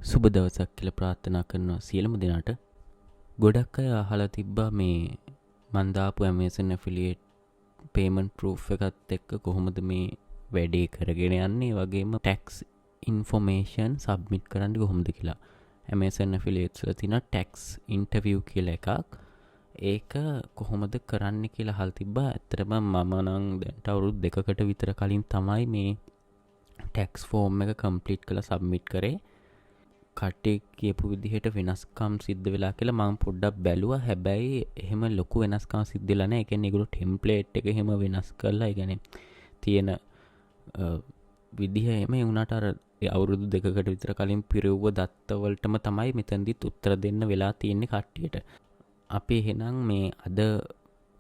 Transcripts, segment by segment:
සුබ දවසක් කියලා ප්‍රාර්ථනා කරනවා සියලුම දෙනාට. ගොඩක් අය අහලා තිබ්බා මේ මන් දාපු Amazon affiliate payment proof එකත් එක්ක කොහොමද මේ වැඩේ කරගෙන යන්නේ, වගේම tax information submit කරන්න කොහොමද කියලා. Amazon affiliates වල තියෙන tax interview කියලා එකක්. ඒක කොහොමද කරන්න කියලා අහලා තිබ්බා. ඇත්තටම මම නම් දැන් අවුරුදු 2කට විතර කලින් තමයි මේ tax form එක complete කරලා submit කරේ. කට්ටිය කියපු විදිහට වෙනස්කම් සිද්ධ වෙලා කියලා මම පොඩ්ඩක් බැලුවා. හැබැයි එහෙම ලොකු වෙනස්කම් සිද්ධ වෙලා නැහැ. ඒ කියන්නේ ඒගොල්ලෝ ටෙම්ප්ලේට් එක එහෙම වෙනස් කරලා, ඒ කියන්නේ තියෙන විදිහ එහෙම වුණාට අර අවුරුදු 2කට විතර කලින් පිරෙව්ව දත්ත වලටම තමයි මෙතනදිත් උත්තර දෙන්න වෙලා තියෙන්නේ කට්ටියට. අපි එහෙනම් මේ අද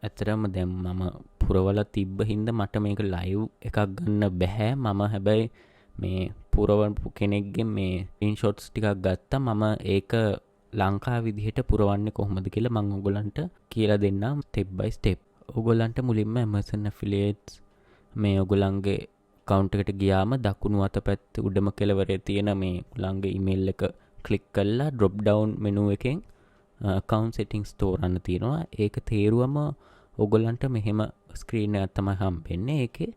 ඇත්තටම දැන් මම පුරවලා තිබ්බ හින්දා මට මේක ලයිව් එකක් ගන්න බැහැ. මම හැබැයි මේ පුරවපු කෙනෙක්ගෙන් මේ ස්ක්‍රීන්ෂොට්ස් ටිකක් ගත්තා. මම ඒක ලංකා විදිහට පුරවන්නේ කොහොමද කියලා මම ඔයගොල්ලන්ට කියලා දෙන්නම් step by step. ඔයගොල්ලන්ට මුලින්ම Amazon affiliates මේ ඔයගොල්ලන්ගේ account එකට ගියාම දකුණු අත පැත්තේ උඩම කෙළවරේ තියෙන මේ ඔයගොල්ලන්ගේ email එක click කරලා drop down menu එකෙන් account settings තෝරන්න තියෙනවා. ඒක තේරුවම ඔයගොල්ලන්ට මෙහෙම screen එකක් තමයි හම්බෙන්නේ. ඒකේ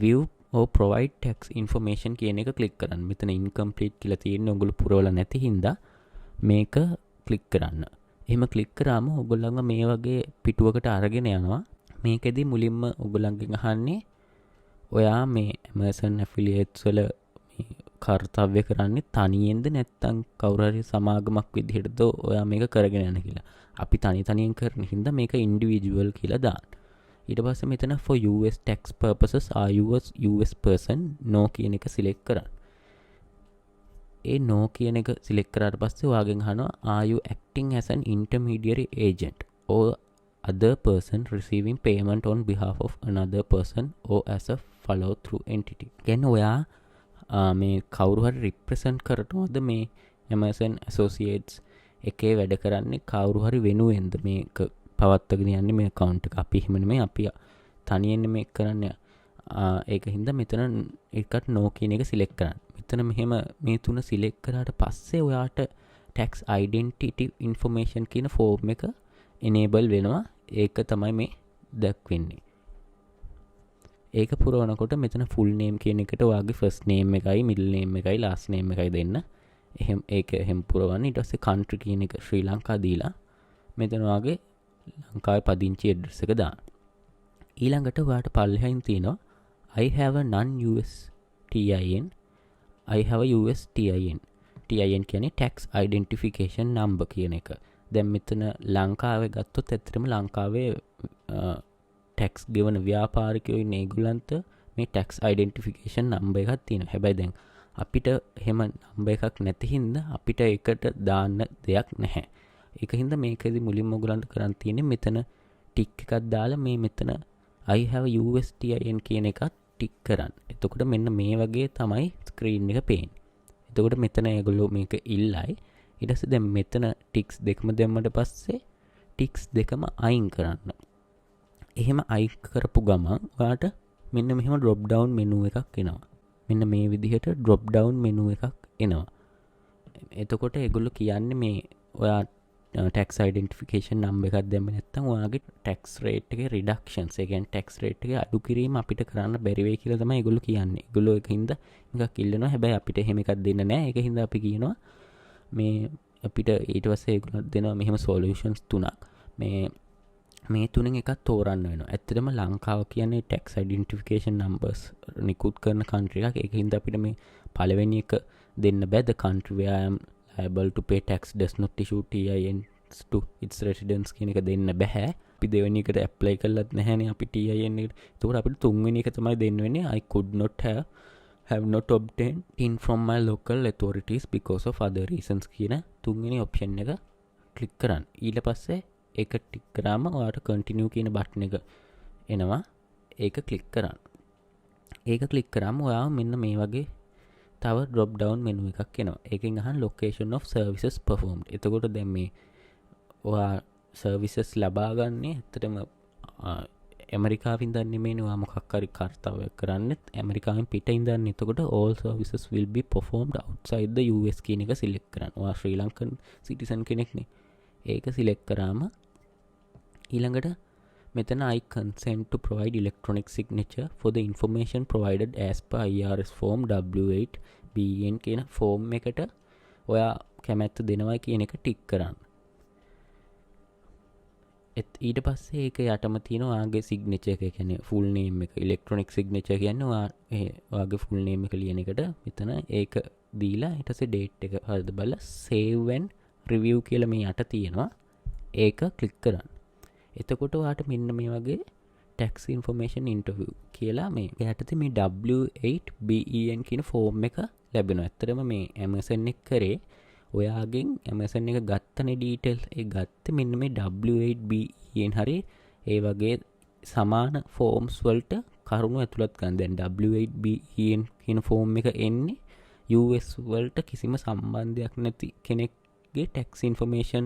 view or provide tax information කියන එක click කරන්න. මෙතන incomplete කියලා තියෙන්නේ ඔයගොල්ලෝ පුරවලා නැති හින්දා මේක click කරන්න. එහෙම click කරාම ඔයගොල්ලන්ව මේ වගේ පිටුවකට අරගෙන යනවා. මේකෙදි මුලින්ම ඔයගොල්ලන්ගෙන් අහන්නේ ඔයා මේ Amazon affiliates වල මේ කාර්යය කරන්නේ තනියෙන්ද නැත්නම් කවුරු හරි සමාගමක් විදිහටද ඔයා මේක කරගෙන යන්නේ කියලා. අපි තනියෙන් කරන හින්දා මේක individual කියලා දාන්න. ඊට පස්සේ මෙතන for US tax purposes are you a US person no කියන එක select කරන්න. ඒ no කියන එක select කරාට පස්සේ ඔයාගෙන් අහනවා are you acting as an intermediary agent or other person receiving payment on behalf of another person or as a follow through entity. කියන්නේ ඔයා මේ කවුරු හරි represent කරනවද මේ Amazon associates එකේ වැඩ කරන්නේ කවුරු හරි වෙනුවෙන්ද මේක පවත්වගෙන යන්නේ මේ account එක. අපි එහෙම නෙමෙයි, අපි තනියෙන් මේක කරන්නේ. ඒක හින්දා මෙතන එකට no කියන එක select කරන්න. මෙතන මෙහෙම මේ තුන select කරාට පස්සේ ඔයාට tax identity information කියන form එක enable වෙනවා. ඒක තමයි මේ දක්වන්නේ. ඒක පුරවනකොට මෙතන full name කියන එකට ඔයාගේ first name එකයි middle name එකයි last name එකයි දෙන්න. ඒක එහෙම පුරවන්න. ඊට පස්සේ country කියන එක ශ්‍රී ලංකා දීලා මෙතන ඔයාගේ ලංකාවේ පදිංචි ඇඩ්‍රස් එක දාන්න. ඊළඟට ඔයාට පල්ලෙහින් තියෙනවා I have a non-US TIN, I have a US TIN. TIN කියන්නේ tax identification number කියන එක. දැන් මෙතන ලංකාවේ ගත්තොත් ඇත්තටම ලංකාවේ tax ගෙවන ව්‍යාපාරිකයෝ ඉන්නේ ඒගොල්ලන්ට මේ tax identification number එකක් තියෙනවා. හැබැයි දැන් අපිට එහෙම number එකක් නැති හින්දා අපිට ඒකට දාන්න දෙයක් නැහැ. ඒක හින්දා මේකෙදි මුලින්ම ඔයගලන්ට කරන් තියෙන්නේ මෙතන ටික් එකක් දාලා මේ මෙතන I have a USTIN කියන එකත් ටික් කරන්න. එතකොට මෙන්න මේ වගේ තමයි ස්ක්‍රීන් එක පේන්නේ. එතකොට මෙතන ඒගොල්ලෝ මේක ඉල්ලයි. ඊට පස්සේ දැන් මෙතන ටික්ස් දෙකම දැම්මට පස්සේ ටික්ස් දෙකම අයින් කරන්න. එහෙම අයින් කරපු ගමන් ඔයාට මෙන්න මෙහෙම drop down menu එකක් එනවා. මෙන්න මේ විදිහට drop down menu එකක් එනවා. එතකොට ඒගොල්ලෝ කියන්නේ මේ ඔයා tax identification number එකක් දැම්මේ නැත්නම් ඔයාගේ tax rate එකේ reductions, ඒ කියන්නේ tax rate එකේ අඩු කිරීම අපිට කරන්න බැරි වෙයි කියලා තමයි ඒගොල්ලෝ කියන්නේ. ඒගොල්ලෝ ඒකින්ද එකක් ඉල්ලනවා. හැබැයි අපිට එහෙම එකක් දෙන්න නැහැ. ඒක හින්දා අපි කියනවා මේ අපිට ඊට පස්සේ ඒගොල්ලෝ දෙනවා මෙහෙම solutions තුනක්. මේ තුනෙන් එකක් තෝරන්න වෙනවා. ඇත්තටම ලංකාව කියන්නේ tax identification numbers නිකුත් කරන country එකක්. ඒක හින්දා අපිට මේ පළවෙනි එක දෙන්න බෑ. The country where I am liable to pay tax does not issue TINs to its residents කියන එක දෙන්න බෑ. අපි දෙවෙනි එකට apply කළත් නැහැනේ අපි TIN එකට. ඒකෝර අපිට තුන්වෙනි එක තමයි දෙන්න වෙන්නේ. I could not have not obtained in from my local authorities because of other reasons කියන තුන්වෙනි option එක click කරන්න. ඊට පස්සේ ඒක ටික් කරාම ඔයාට continue කියන button එක එනවා. ඒක click කරන්න. ඒක click කරාම ඔයාව මෙන්න මේ වගේ තව drop down menu එකක් එනවා. ඒකෙන් අහන location of services performed. එතකොට දැන් මේ ඔයා services ලබා ගන්නේ ඇත්තටම ඇමරිකාවෙන් දන්නේ මේ නවා මොකක් හරි කර්තව්‍යයක් කරන්නෙත් ඇමරිකාවෙන් පිටින් දන්න. එතකොට all services will be performed outside the US කියන එක සිලෙක්ට් කරන්න. ඔයා ශ්‍රී ලංකන් සිටිසන් කෙනෙක්නේ. ඒක සිලෙක්ට් කරාම ඊළඟට මෙතන I consent to provide electronic signature for the information provided as per IRS form W8BN කියන ෆෝම් එකට ඔයා කැමැත්ත දෙනවා කියන එක ටික් කරන්න. ඊට පස්සේ ඒක යටම තියෙන ඔයාගේ සිග්නේචර් එක කියන්නේ ෆුල් නේම් එක ඉලෙක්ට්‍රොනික සිග්නේචර් කියන්නේ ඔයාගේ ෆුල් නේම් එක ලියන එකට මෙතන ඒක දීලා ඊට පස්සේ ඩේට් එක හරිද බලලා save and review කියලා මේ යට තියෙනවා. ඒක ක්ලික් කරන්න. එතකොට ඔයාට මෙන්න මේ වගේ tax information interview කියලා මේ යටතේ මේ W8BEN කියන ෆෝම් එක ලැබෙනවා. ඇත්තටම මේ Amazon එක කරේ ඔයාගෙන් Amazon එක ගත්තනේ ඩීටේල් ඒ ගත්තේ මෙන්න මේ W8BEN හරි ඒ වගේ සමාන ෆෝම්ස් වලට කරුණු ඇතුළත් කරන. දැන් W8BEN කියන ෆෝම් එක එන්නේ US වලට කිසිම සම්බන්ධයක් නැති කෙනෙක්ගේ tax information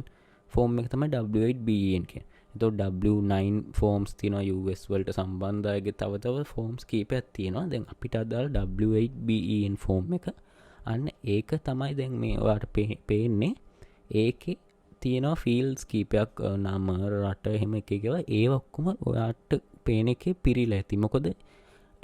ෆෝම් එක තමයි W8BEN කියන්නේ. එතකොට W9 ෆෝම්ස් තියෙනවා US වලට සම්බන්ධ අයගේ තව ෆෝම්ස් කීපයක් තියෙනවා. දැන් අපිට අදාළ W8BEN ෆෝම් එක අන්න ඒක තමයි දැන් මේ ඔයාට පේන්නේ. ඒකේ තියෙනවා ෆීල්ඩ්ස් කීපයක් නම රට එහෙම එක ඒවා ඒ ඔක්කොම ඔයාට පේන එකේ පිරීලා ඇති. මොකද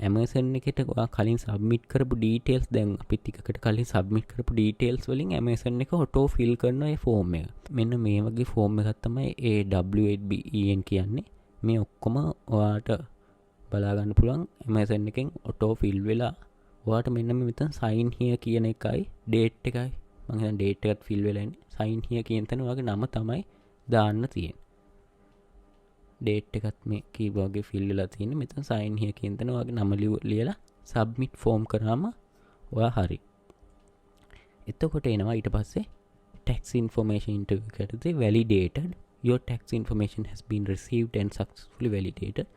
Amazon එකට ඔයා කලින් සබ්මිට් කරපු ඩීටේල්ස් දැන් අපි ටිකකට කලින් සබ්මිට් කරපු ඩීටේල්ස් වලින් Amazon එක ඔටෝ ෆිල් කරනවා ඒ ෆෝම් එක. මෙන්න මේ වගේ ෆෝම් එකක් තමයි ඒ W8BEN කියන්නේ. මේ ඔක්කොම ඔයාට බලා ගන්න පුළුවන් Amazon එකෙන් ඔටෝ ෆිල් වෙලා ඔයාට මෙන්න මෙතන sign here කියන එකයි date එකයි මම හිතන්නේ date එකත් fill වෙලා ඉන්නේ. sign here කියන තැන ඔයාගේ නම තමයි දාන්න තියෙන්නේ. date එකත් මේ කීපවගේ fill වෙලා තියෙන්නේ. මෙතන sign here කියන තැන ඔයාගේ නම ලියලා submit form කරාම ඔයා හරි. එතකොට එනවා ඊට පස්සේ tax information interview එකට validated your tax information has been received and successfully validated.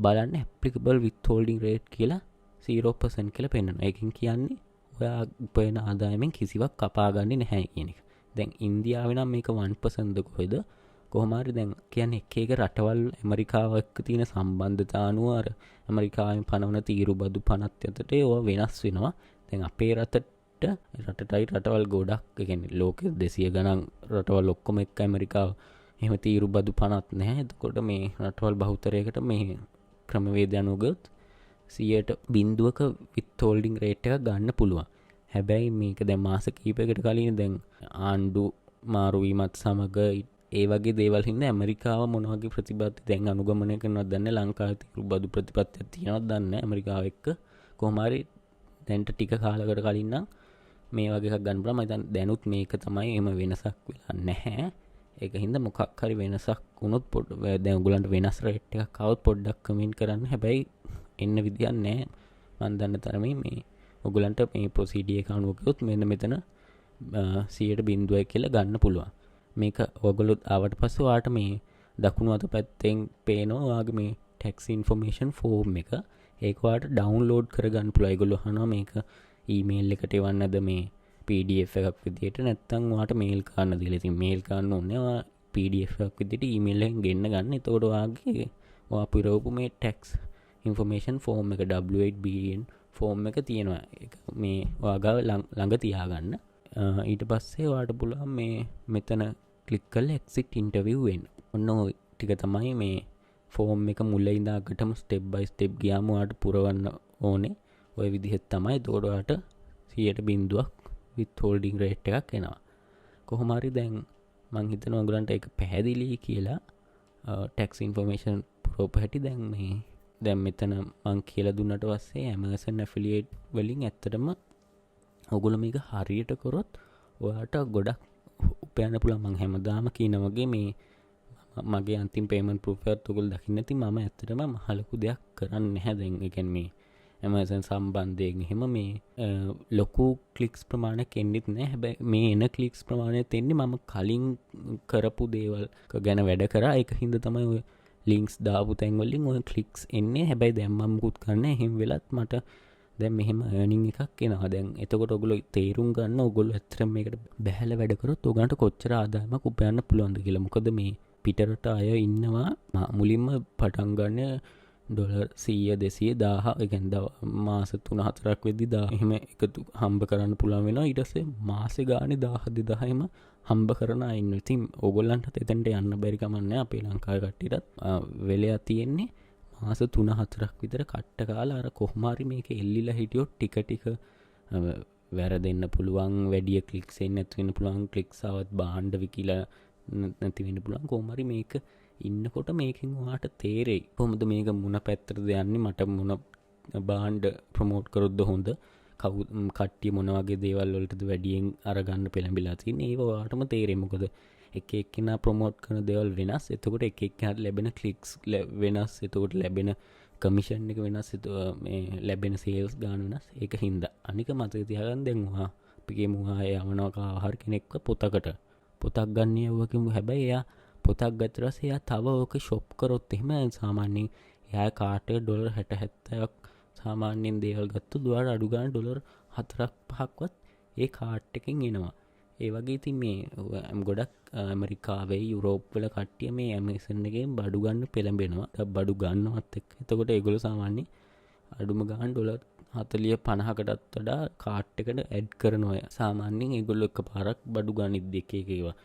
බලන්න applicable withholding rate කියලා 0% කියලා පෙන්වනවා. ඒකෙන් කියන්නේ ඔයා උපයන ආදායමෙන් කිසිවක් කපා ගන්නේ නැහැ කියන එක. දැන් ඉන්දියාවේ නම් මේක 1% ද කොහෙද? කොහොම හරි දැන් කියන්නේ එක එක රටවල් ඇමරිකාව එක්ක තියෙන සම්බන්ධතා අනුව අර ඇමරිකාවෙන් පනවන තීරු බදු පනත් යටට ඒවා වෙනස් වෙනවා. දැන් අපේ රටටයි රටවල් ගොඩක් ඒ කියන්නේ ලෝකෙ 200 ගණන් රටවල් ඔක්කොම එක්ක ඇමරිකාව එහෙම තීරු බදු පනත් නැහැ. එතකොට මේ රටවල් බහුතරයකට මේ ක්‍රමවේද අනුව 100%ක විත්හෝල්ඩින් රේට් එකක් ගන්න පුළුවන්. හැබැයි මේක දැන් මාස කිහිපයකට කලින් දැන් ආණ්ඩු මාරු වීමත් සමග ඒ වගේ දේවල් හින්දා ඇමරිකාව මොන වගේ ප්‍රතිපත්ති දැන් අනුගමනය කරනවද දන්නේ ලංකාවේ තිබු බදු ප්‍රතිපත්තියක් තියෙනවද දන්නේ ඇමරිකාව එක්ක කොහොම හරි දැන්ට ටික කාලයකට කලින් නම් මේ වගේ එකක් ගන්න පුළුවන්. මම හිතන්නේ දැනුත් මේක තමයි එහෙම වෙනසක් වෙලා නැහැ. ඒක හින්දා මොකක් හරි වෙනසක් වුණොත් දැන් ඔයගොල්ලන්ට වෙනස් රේට් එකක් ආවොත් පොඩ්ඩක් කමෙන්ට් කරන්න. හැබැයි එන්න විදියක් නැහැ. මම දන්න තරමේ මේ ඔයගොල්ලන්ට මේ ප්‍රොසීඩියර් එක අනුව ගියොත් මෙන්න මෙතන 100% කියලා ගන්න පුළුවන්. මේක ඔයගොල්ලෝ ආවට පස්සේ ඔයාට මේ දකුණු අත පැත්තෙන් පේනවා ඔයාගේ මේ tax information form එක. ඒක ඔයාට download කරගන්න පුළුවන්. ඒගොල්ලෝ අහනවා මේක email එකට එවන්නද මේ PDF එකක් විදියට නැත්නම් ඔයාට mail කරන්න දීලා. ඉතින් mail කරන්න ඕනේ. ඔයා PDF එකක් විදියට email එකෙන් ගෙන්න ගන්න. එතකොට ඔයාගේ ඔයා පුරවපු මේ tax information form එක W8BEN form එක තියෙනවා. ඒක මේ ඔයාගාව ළඟ තියාගන්න. ඊට පස්සේ ඔයාට පුළුවන් මේ මෙතන ක්ලික් කරලා exit interview වෙන්න. ඔන්න ඔය ටික තමයි මේ form එක මුල ඉඳන් අගටම step by step ගියාම ඔයාට පුරවන්න ඕනේ. ඔය විදිහට තමයි එතකොට ඔයාට 100%ක් withholding rate එකක් එනවා. කොහොම හරි දැන් මං හිතනවා ඔයගලන්ට ඒක පැහැදිලි කියලා tax information පුරවපු හැටි දැන් මෙතන මං කියලා දුන්නට පස්සේ Amazon affiliate වලින් ඇත්තටම ඔයගොල්ලෝ මේක හරියට කරොත් ඔයාට ගොඩක් උපයන්න පුළුවන්. මං හැමදාම කියන වගේ මේ මගේ අන්තිම payment proof එකත් ඔයගොල්ලෝ දකින්න ඇති. මම ඇත්තටම මහ ලොකු දෙයක් කරන්නේ නැහැ දැන්. ඒ කියන්නේ මේ Amazon සම්බන්ධයෙන් එහෙම මේ ලොකු ක්ලික්ස් ප්‍රමාණයක් එන්නෙත් නැහැ. හැබැයි මේ එන ක්ලික්ස් ප්‍රමාණයත් එන්නේ මම කලින් කරපු දේවල් ගැන වැඩ කරා. ඒක හින්දා තමයි ඔය ලින්ක්ස් දාපු තැන් වලින් ඔය ක්ලික්ස් එන්නේ. හැබැයි දැන් මම මුකුත් කරන්නේ එහෙම වෙලත් මට දැන් මෙහෙම earning එකක් එනවා. දැන් එතකොට ඔයගොල්ලෝ තේරුම් ගන්න ඔයගොල්ලෝ ඇත්තටම මේකට බැහැලා වැඩ කරොත් ඔයගන්ට කොච්චර ආදායමක් උපයන්න පුළුවන්ද කියලා. මොකද මේ පිටරට අය ඉන්නවා මුලින්ම පටන් ගන්න ඩොලර් 100 200 1000 එකෙන් මාස 3-4ක් වෙද්දි 1000 එහෙම එකතු හම්බ කරන්න පුළුවන් වෙනවා. ඊට පස්සේ මාසේ ගානේ 1000 2000ම හම්බ කරන අය ඉන්නවා. ඉතින් ඕගොල්ලන්ටත් එතනට යන්න බැරි කමක් නැහැ. අපේ ලංකාවේ කට්ටියටත් වෙලයක් තියෙන්නේ මාස 3-4ක් විතර කට්ට කාලා අර කොහොම හරි මේක එල්ලිලා හිටියොත් ටික ටික වැරදෙන්න පුළුවන්, වැඩි ක්ලික්ස් එන්නේ නැති වෙන්න පුළුවන්, ක්ලික්ස් ආවත් බාණ්ඩ විකිලා නැති වෙන්න පුළුවන්. කොහොම හරි මේක ඉන්නකොට මේකෙන් ඔයාට තේරෙයි කොහොමද මේක මොන පැත්තටද යන්නේ, මට මොන බාණ්ඩ ප්‍රොමෝට් කරොත්ද හොඳ, කට්ටිය මොන වගේ දේවල් වලටද වැඩියෙන් අරගන්න පෙළඹිලා තියෙන්නේ. ඒක ඔයාටම තේරෙයි. මොකද එක එක්කෙනා ප්‍රොමෝට් කරන දේවල් වෙනස්. එතකොට එක එක්කෙනාට ලැබෙන ක්ලික්ස් වෙනස්. එතකොට ලැබෙන කමිෂන් එක වෙනස්. මේ ලැබෙන සේල්ස් ගාන වෙනස්. ඒක හින්දා අනික මතක තියාගන්න, දැන් ඔයා අපි කියමු ඔයා යවනවා කාහරි කෙනෙක්ව පොතක් ගන්න යවුවකිමු. හැබැයි එයා පොතක් ගත්තට පස්සේ එයා තව ඕක ෂොප් කරොත් එහෙම සාමාන්‍යයෙන් එයා කාට් එක ඩොලර් 60-70ක් සාමාන්‍යයෙන් දේවල් ගත්තොත් ඔයාට අඩු ගන්න ඩොලර් 4-5ක්වත් ඒ කාට් එකෙන් එනවා. ඒ වගේ ඉතින් මේ ගොඩක් ඇමරිකාවේ යුරෝප් වල කට්ටිය මේ Amazon එකෙන් බඩු ගන්න පෙළඹෙනවා. බඩු ගන්නවත් එක්ක. එතකොට ඒගොල්ලෝ සාමාන්‍යයෙන් අඩුම ගාන ඩොලර් 40-50කටත් වඩා කාට් එකට ඇඩ් කරනවා. සාමාන්‍යයෙන් ඒගොල්ලෝ එකපාරක් බඩු ගනිද්දි එක ඒවා.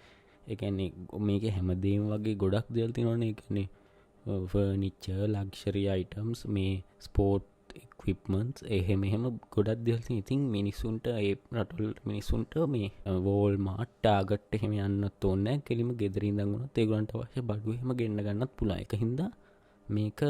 ඒ කියන්නේ මේකේ හැමදේම වගේ ගොඩක් දේවල් තියෙනවනේ. ඒ කියන්නේ ෆර්නිචර්, ලක්ෂරි අයිටම්ස්, මේ ස්පෝර්ට් ඉක්විප්මන්ට්ස්, එහෙම ගොඩක් දේවල් තියෙනවා. ඉතින් මිනිස්සුන්ට ඒ රටවල මිනිස්සුන්ට මේ වෝල්මාර්ට්, ටාගට් එහෙම යන්නත් ඕනේ නැහැ. කෙලිම ගෙදර ඉඳන් වුණත් ඒගොල්ලන්ට අවශ්‍ය බඩු එහෙම ගෙන්න ගන්නත් පුළුවන්. ඒක හින්දා මේක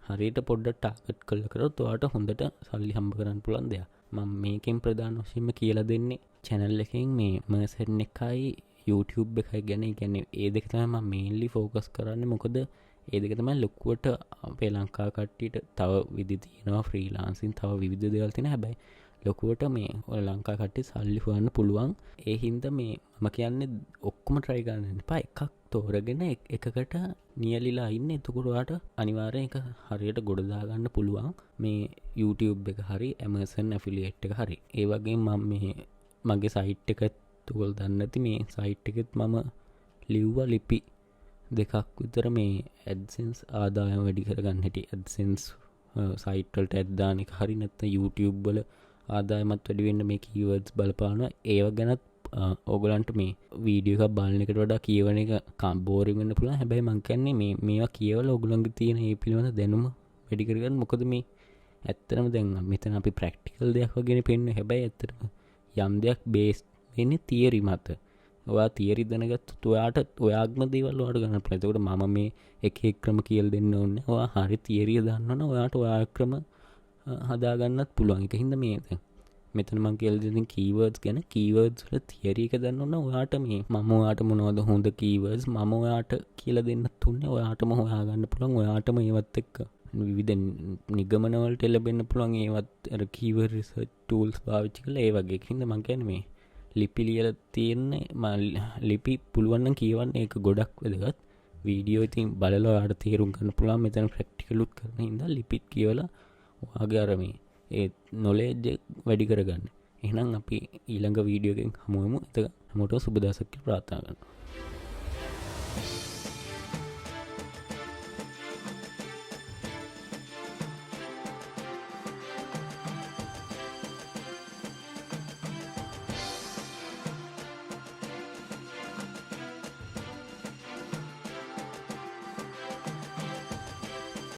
හරියට පොඩ්ඩක් ටාගට් කරලා ඔයාට හොඳට සල්ලි හම්බ කරන්න පුළුවන් දෙයක්. මම මේකෙන් ප්‍රධාන වශයෙන්ම කියලා දෙන්නේ channel එකෙන් මේ Amazon එකයි YouTube එකයි ගැන. ඒ කියන්නේ ඒ දෙක තමයි මම mainly focus කරන්නේ. මොකද ඒ දෙක තමයි ලොකුවට අපේ ලංකා කට්ටියට තව විදි තියෙනවා, ෆ්‍රීලාන්සින් තව විවිධ දේවල් තියෙනවා. හැබැයි ලොකුවට මේ ලංකා කට්ටිය සල්ලි හොයන්න පුළුවන්. ඒ හින්දා මේ මම කියන්නේ ඔක්කොම try කරන්න එපා. එකක් තෝරගෙන එකකට නියලිලා ඉන්න. එතකොට ඔයාට අනිවාර්යෙන් ඒක හරියට ගොඩ දා ගන්න පුළුවන්. මේ YouTube එක හරි Amazon affiliate එක හරි. ඒ වගේම මම මේ මගේ site එක ඔයගොල්ලෝ දන්නේ නැති මේ site එකෙත් මම ලිව්වා ලිපි 2ක් විතර මේ AdSense ආදායම වැඩි කරගන්න හැටි. AdSense site වලට ad දාන එක හරි නැත්නම් YouTube වල ආදායමත් වැඩි වෙන්න මේ keywords බලපානවා. ඒව ගැනත් ඕගලන්ට මේ වීඩියෝ එකක් බලන එකට වඩා කියවන එක බෝරින් වෙන්න පුළුවන්. හැබැයි මම කියන්නේ මේවා කියවලා ඕගලන්ගේ තියෙන මේ පිළිවෙල දැනුම වැඩි කරගන්න. මොකද මේ ඇත්තටම දැන් මෙතන අපි ප්‍රැක්ටිකල් දෙයක් වගේනේ පෙන්නේ. හැබැයි ඇත්තටම යම් දෙයක් බේස් වෙන්නේ තියරි මත. ඔයා තියරි දැනගත්තොත් ඔයාට ඔයාගම දේවල් ඔයාට ගන්න පුළුවන්. එතකොට මම මේ එක ක්‍රම කියලා දෙන්න ඕනේ. ඔයා හරි තියරිය දන්නවනම් ඔයාට ඔයා ක්‍රම හදා ගන්නත් පුළුවන්. ඒක හින්දා මේ දැන් මෙතන මම කියලා දෙන්නේ keywords ගැන. keywords වල theory එක දන්නවනම් ඔයාට මේ මම ඔයාට මොනවද හොඳ keywords මම ඔයාට කියලා දෙන්න තුන්නේ ඔයාටම හොයා ගන්න පුළුවන්. ඔයාටම ඒවත් එක්ක විවිධ නිගමන වලට ලැබෙන්න පුළුවන්. ඒවත් අර keyword research tools පාවිච්චි කරලා ඒ වගේ. ඒකින්ද මම කියන්නේ මේ ලිපි ලියලා තියෙන්නේ ලිපි පුළුවන් නම් කියවන්න. ඒක ගොඩක් වැදගත්. වීඩියෝ ඉතින් බලලා ඔයාට තේරුම් ගන්න පුළුවන්. මෙතන ප්‍රැක්ටිකල් උත් කරන හින්දා ලිපිත් කියවලා ඔයාගේ අර මේ ඒ knowledge වැඩි කරගන්න. එහෙනම් අපි ඊළඟ වීඩියෝ එකෙන් හමු වෙමු. ඒක හැමෝටම සුබ දවසක් කියලා ප්‍රාර්ථනා කරනවා.